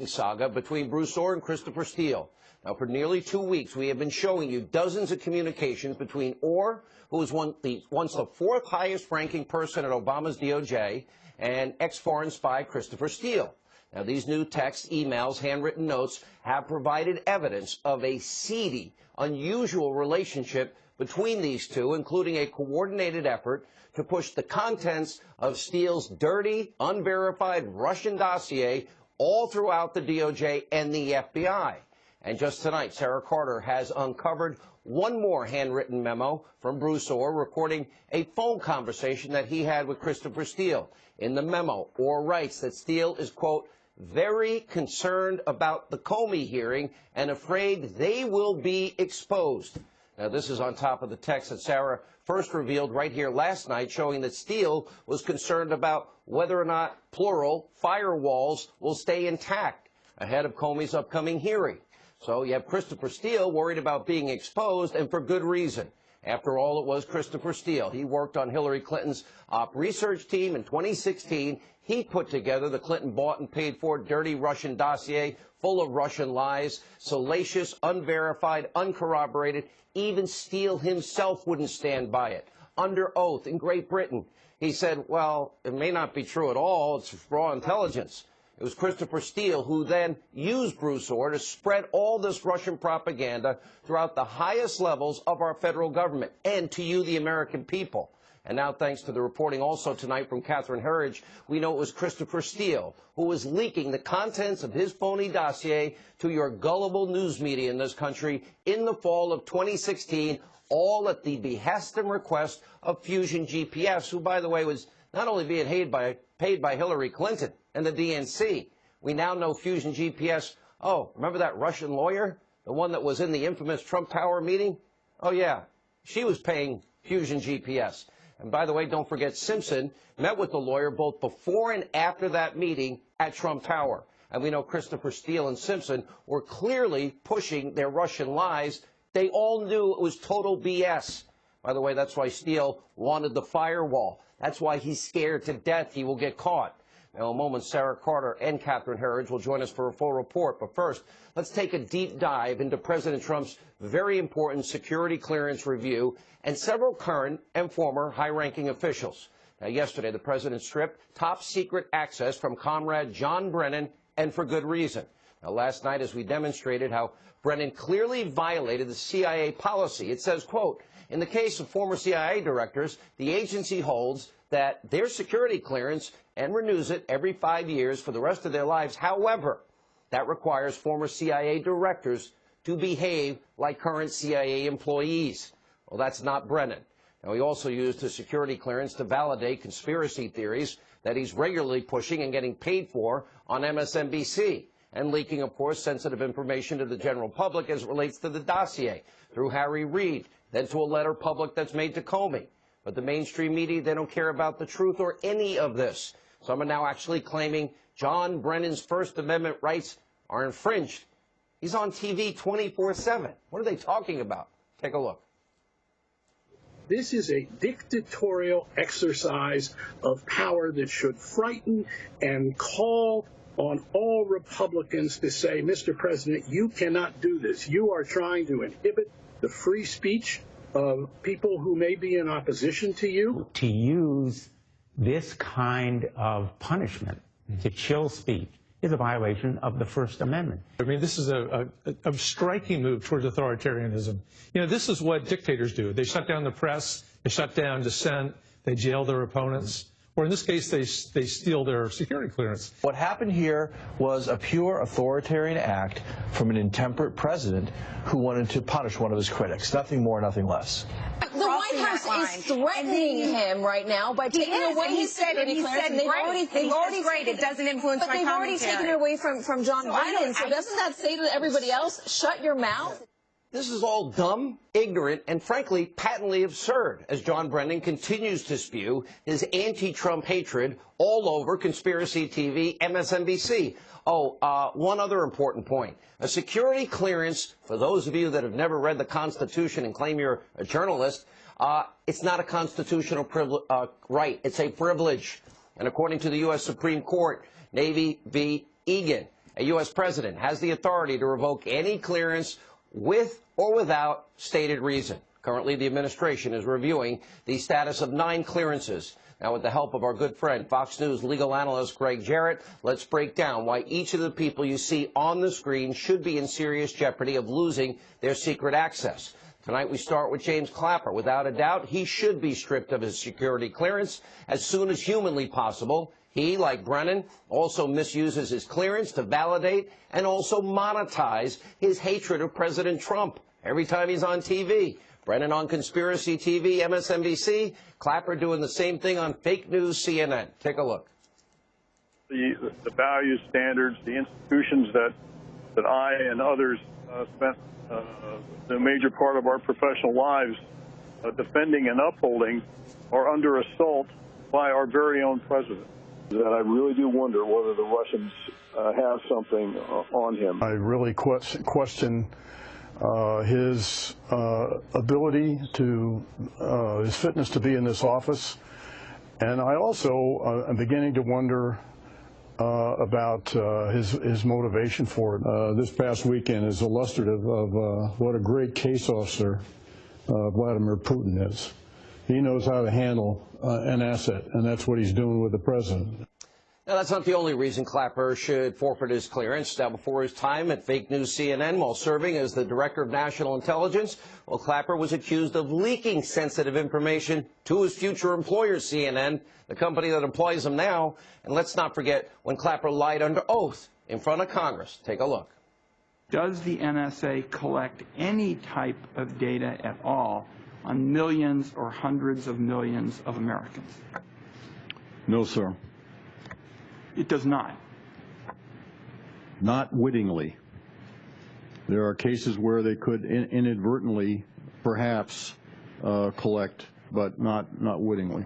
saga between Bruce Ohr and Christopher Steele. Now, for nearly 2 weeks, we have been showing you dozens of communications between Ohr, who was once the fourth highest-ranking person at Obama's DOJ, and ex-foreign spy Christopher Steele. Now, these new texts, emails, handwritten notes have provided evidence of a seedy, unusual relationship between these two, including a coordinated effort to push the contents of Steele's dirty, unverified Russian dossier all throughout the DOJ and the FBI. And just tonight, Sarah Carter has uncovered one more handwritten memo from Bruce Ohr recording a phone conversation that he had with Christopher Steele. In the memo, Ohr writes that Steele is, quote, very concerned about the Comey hearing and afraid they will be exposed. Now, this is on top of the text that Sarah first revealed right here last night, showing that Steele was concerned about whether or not, plural, firewalls will stay intact ahead of Comey's upcoming hearing. So you have Christopher Steele worried about being exposed, and for good reason. After all, it was Christopher Steele. He worked on Hillary Clinton's op research team in 2016. He put together the Clinton bought and paid for dirty Russian dossier full of Russian lies, salacious, unverified, uncorroborated. Even Steele himself wouldn't stand by it. Under oath in Great Britain, he said, well, it may not be true at all. It's raw intelligence. It was Christopher Steele who then used Bruce Ohr to spread all this Russian propaganda throughout the highest levels of our federal government and to you, the American people. And now, thanks to the reporting also tonight from Catherine Herridge, we know it was Christopher Steele who was leaking the contents of his phony dossier to your gullible news media in this country in the fall of 2016, all at the behest and request of Fusion GPS, who, by the way, was not only being paid by Hillary Clinton and the DNC. We now know Fusion GPS. Oh, remember that Russian lawyer? The one that was in the infamous Trump Tower meeting? Oh, yeah. She was paying Fusion GPS. And by the way, don't forget Simpson met with the lawyer both before and after that meeting at Trump Tower. And we know Christopher Steele and Simpson were clearly pushing their Russian lies. They all knew it was total BS. By the way, that's why Steele wanted the firewall. That's why he's scared to death he will get caught. Now, in a moment, Sarah Carter and Catherine Herridge will join us for a full report. But first, let's take a deep dive into President Trump's very important security clearance review and several current and former high-ranking officials. Now, yesterday, the president stripped top-secret access from Comrade John Brennan, and for good reason. Now, last night, as we demonstrated how Brennan clearly violated the CIA policy, it says, quote, in the case of former CIA directors, the agency holds that their security clearance and renews it every 5 years for the rest of their lives. However, that requires former CIA directors to behave like current CIA employees. Well, that's not Brennan. Now, he also used his security clearance to validate conspiracy theories that he's regularly pushing and getting paid for on MSNBC, and leaking, of course, sensitive information to the general public as it relates to the dossier through Harry Reid, then to a letter public that's made to Comey. But the mainstream media, they don't care about the truth or any of this. Some are now actually claiming John Brennan's First Amendment rights are infringed. He's on TV 24/7. What are they talking about? Take a look. This is a dictatorial exercise of power that should frighten and call on all Republicans to say, Mr. President, you cannot do this. You are trying to inhibit the free speech of people who may be in opposition to you. To use this kind of punishment to chill speech is a violation of the First Amendment. I mean, this is a striking move towards authoritarianism. You know, this is what dictators do. They shut down the press, they shut down dissent, they jail their opponents. Or in this case, they steal their security clearance. What happened here was a pure authoritarian act from an intemperate president who wanted to punish one of his critics. Nothing more, nothing less. The White House is threatening him right now by taking away his security clearance. They've already great. It doesn't influence my commentary. But they've already taken it away from John Brennan. So doesn't that say to everybody else, shut your mouth? This is all dumb, ignorant, and frankly, patently absurd, as John Brennan continues to spew his anti-Trump hatred all over Conspiracy TV, MSNBC. Oh, one other important point. A security clearance, for those of you that have never read the Constitution and claim you're a journalist, it's not a constitutional right. It's a privilege. And according to the U.S. Supreme Court, Navy v. Egan, A U.S. president has the authority to revoke any clearance with or without stated reason. Currently, the administration is reviewing the status of 9 clearances. Now, with the help of our good friend, Fox News legal analyst Greg Jarrett, let's break down why each of the people you see on the screen should be in serious jeopardy of losing their secret access. Tonight, we start with James Clapper. Without a doubt, he should be stripped of his security clearance as soon as humanly possible. He, like Brennan, also misuses his clearance to validate and also monetize his hatred of President Trump every time he's on TV. Brennan on Conspiracy TV, MSNBC, Clapper doing the same thing on fake news CNN. Take a look. The values, standards, the institutions that I and others spent the major part of our professional lives defending and upholding are under assault by our very own president. That I really do wonder whether the Russians have something on him. I really question his ability to, his fitness to be in this office. And I also am beginning to wonder about his motivation for it. This past weekend is illustrative of what a great case officer Vladimir Putin is. He knows how to handle an asset, and that's what he's doing with the president. Now, that's not the only reason Clapper should forfeit his clearance. Now, before his time at fake news CNN while serving as the director of national intelligence, well, Clapper was accused of leaking sensitive information to his future employer, CNN, the company that employs him now. And let's not forget when Clapper lied under oath in front of Congress. Take a look. Does the NSA collect any type of data at all on millions or hundreds of millions of Americans? No, sir. It does not. Not wittingly. There are cases where they could inadvertently, perhaps, collect, but not wittingly.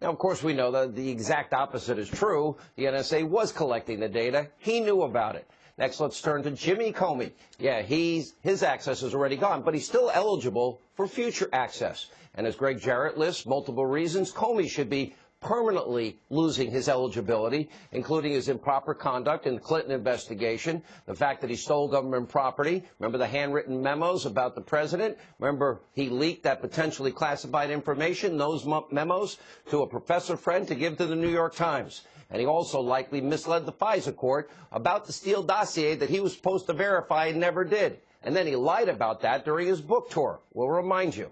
Now, of course, we know that the exact opposite is true. The NSA was collecting the data. He knew about it. Next, let's turn to Jimmy Comey. Yeah, his access is already gone, but he's still eligible for future access. And as Greg Jarrett lists multiple reasons, Comey should be permanently losing his eligibility, including his improper conduct in the Clinton investigation, the fact that he stole government property. Remember the handwritten memos about the president? Remember he leaked that potentially classified information, those memos, to a professor friend to give to the New York Times. And he also likely misled the FISA court about the Steele dossier that he was supposed to verify and never did. And then he lied about that during his book tour. We'll remind you.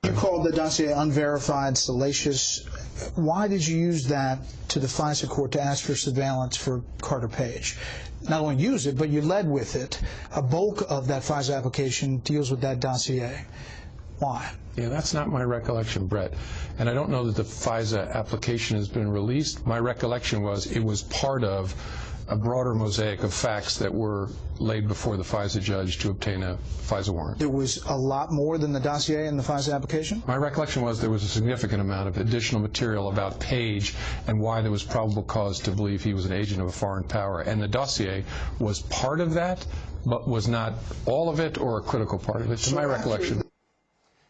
You called the dossier unverified, salacious. Why did you use that to the FISA court to ask for surveillance for Carter Page? Not only use it, but you led with it. A bulk of that FISA application deals with that dossier. Why? Yeah, that's not my recollection, Brett. And I don't know that the FISA application has been released. My recollection was it was part of a broader mosaic of facts that were laid before the FISA judge to obtain a FISA warrant. There was a lot more than the dossier in the FISA application? My recollection was there was a significant amount of additional material about Page and why there was probable cause to believe he was an agent of a foreign power. And the dossier was part of that, but was not all of it or a critical part of it, to my recollection.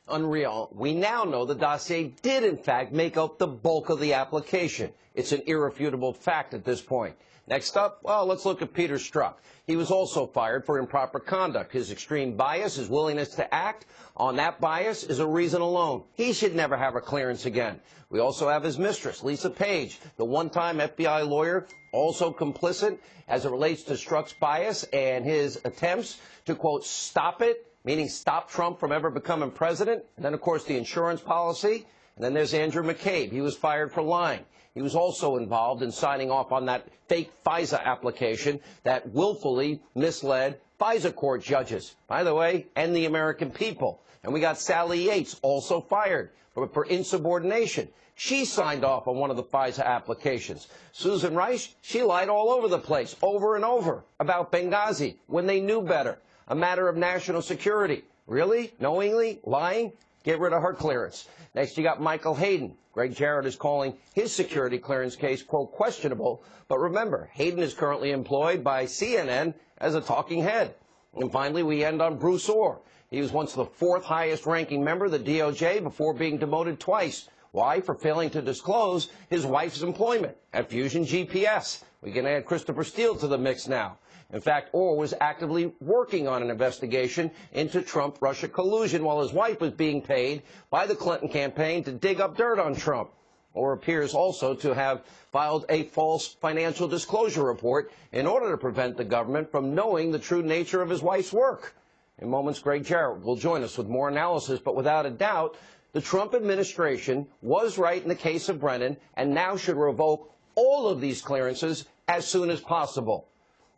Unreal. We now know the dossier did, in fact, make up the bulk of the application. It's an irrefutable fact at this point. Next up, well, let's look at Peter Strzok. He was also fired for improper conduct. His extreme bias, his willingness to act on that bias is a reason alone. He should never have a clearance again. We also have his mistress, Lisa Page, the one-time FBI lawyer, also complicit as it relates to Strzok's bias and his attempts to, quote, stop it, meaning stop Trump from ever becoming president. And then, of course, the insurance policy. And then there's Andrew McCabe. He was fired for lying. He was also involved in signing off on that fake FISA application that willfully misled FISA court judges, by the way, and the American people. And we got Sally Yates, also fired for insubordination. She signed off on one of the FISA applications. Susan Rice, she lied all over the place, over and over, about Benghazi when they knew better. A matter of national security. Really? Knowingly? Lying? Get rid of her clearance. Next, you got Michael Hayden. Greg Jarrett is calling his security clearance case, quote, questionable. But remember, Hayden is currently employed by CNN as a talking head. And finally, we end on Bruce Ohr. He was once the 4th highest ranking member of the DOJ before being demoted twice Why? For failing to disclose his wife's employment at Fusion GPS. We can add Christopher Steele to the mix now. In fact, Orr was actively working on an investigation into Trump-Russia collusion while his wife was being paid by the Clinton campaign to dig up dirt on Trump. Orr appears also to have filed a false financial disclosure report in order to prevent the government from knowing the true nature of his wife's work. In moments, Greg Jarrett will join us with more analysis, but without a doubt, the Trump administration was right in the case of Brennan and now should revoke all of these clearances as soon as possible.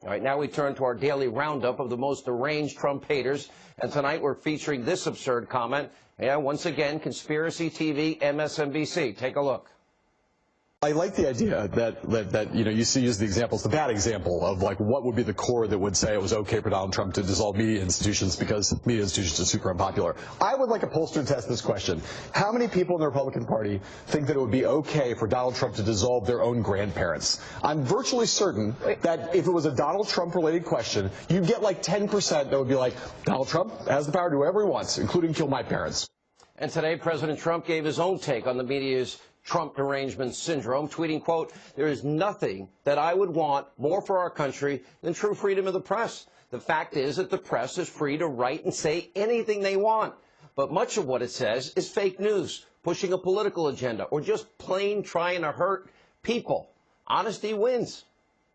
All right, now we turn to our daily roundup of the most deranged Trump haters, and tonight we're featuring this absurd comment. Yeah, once again, Conspiracy TV, MSNBC. Take a look. I like the idea that you know, you use the examples, the bad example of like what would be the core that would say it was okay for Donald Trump to dissolve media institutions because media institutions are super unpopular. I would like a pollster to test this question. How many people in the Republican Party think that it would be okay for Donald Trump to dissolve their own grandparents? I'm virtually certain that if it was a Donald Trump related question, you'd get like 10% that would be like, Donald Trump has the power to do whatever he wants, including kill my parents. And today, President Trump gave his own take on the media's Trump derangement syndrome, tweeting, quote, "There is nothing that I would want more for our country than true freedom of the press. The fact is that the press is free to write and say anything they want. But much of what it says is fake news, pushing a political agenda, or just plain trying to hurt people. Honesty wins."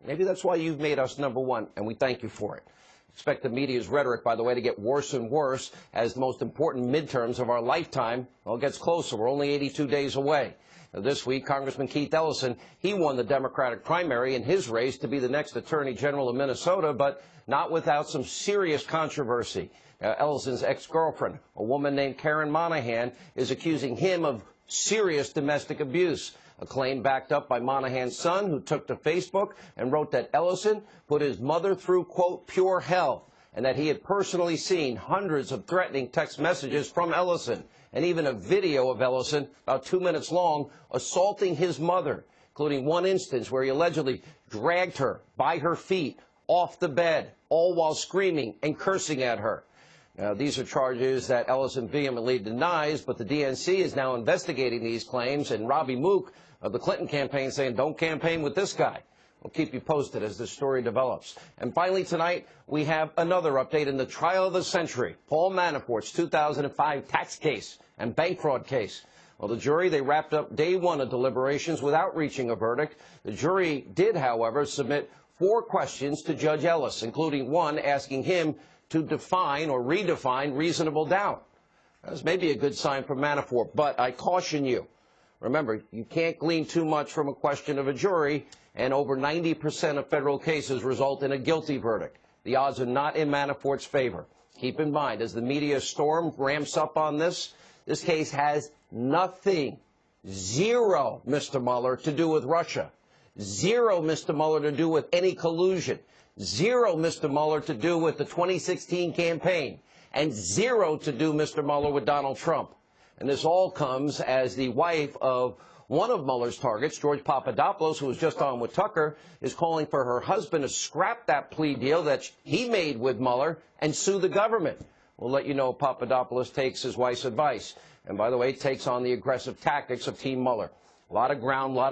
Maybe that's why you've made us number one, and we thank you for it. Expect the media's rhetoric, by the way, to get worse and worse as the most important midterms of our lifetime, well, gets closer. We're only 82 days away. This week, Congressman Keith Ellison, he won the Democratic primary in his race to be the next Attorney General of Minnesota, but not without some serious controversy. Ellison's ex-girlfriend, a woman named Karen Monahan, is accusing him of serious domestic abuse, a claim backed up by Monahan's son, who took to Facebook and wrote that Ellison put his mother through, quote, pure hell, and that he had personally seen hundreds of threatening text messages from Ellison, and even a video of Ellison, about 2 minutes long, assaulting his mother, including one instance where he allegedly dragged her by her feet off the bed, all while screaming and cursing at her. Now, these are charges that Ellison vehemently denies, but the DNC is now investigating these claims, and Robbie Mook of the Clinton campaign saying, don't campaign with this guy. We'll keep you posted as this story develops. And finally tonight, we have another update in the trial of the century, Paul Manafort's 2005 tax case and bank fraud case. Well, the jury, they wrapped up day one of deliberations without reaching a verdict. The jury did, however, submit 4 questions to Judge Ellis, including one asking him to define or redefine reasonable doubt. That's maybe a good sign for Manafort, but I caution you. Remember, you can't glean too much from a question of a jury, and over 90% of federal cases result in a guilty verdict. The odds are not in Manafort's favor. Keep in mind, as the media storm ramps up on this case has nothing, zero, Mr. Mueller, to do with Russia. Zero, Mr. Mueller, to do with any collusion. Zero, Mr. Mueller, to do with the 2016 campaign. And zero to do, Mr. Mueller, with Donald Trump. And this all comes as the wife of one of Mueller's targets, George Papadopoulos, who was just on with Tucker, is calling for her husband to scrap that plea deal that he made with Mueller and sue the government. We'll let you know if Papadopoulos takes his wife's advice. And by the way, takes on the aggressive tactics of Team Mueller. A lot of ground, a lot